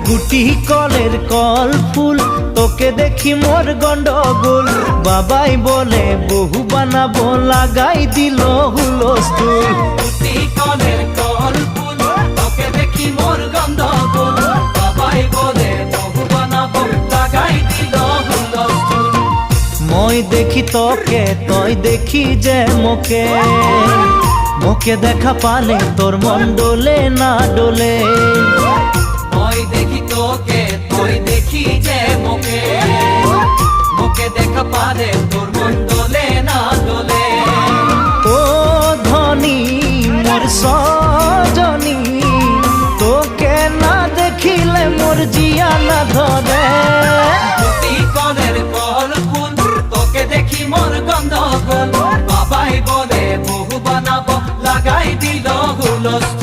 গুটি কলের কল ফুল, তোকে দেখি মোর গন্ডগোল। বাবাই বলে বহু বানাবো, লাগাই দিল হুলস্থুল। গুটি কলের কল ফুল, তোকে দেখি মোর গন্ডগোল। বাবাই বলে বহু বানাবো, লাগাই দিল হুলস্থুল। মই দেখি তোকে, তই দেখি যে মোকে, মোকে দেখা পালে তোর মন ডোলে না ডোলে। মই দেখি তোকে, তুই দেখি যে মোকে, মোকে দেখা পারে তোর মন দোলে না দোলে। ও ধনী মোর সজনী, তোকে না দেখিলে মোর জিয়া না ধরে। গুটি কলের কল ফুল, তোকে দেখি মোর গন্ডগোল। বাবাই বলে বহু বানাবো, লাগাই দিল হুলস্থুল।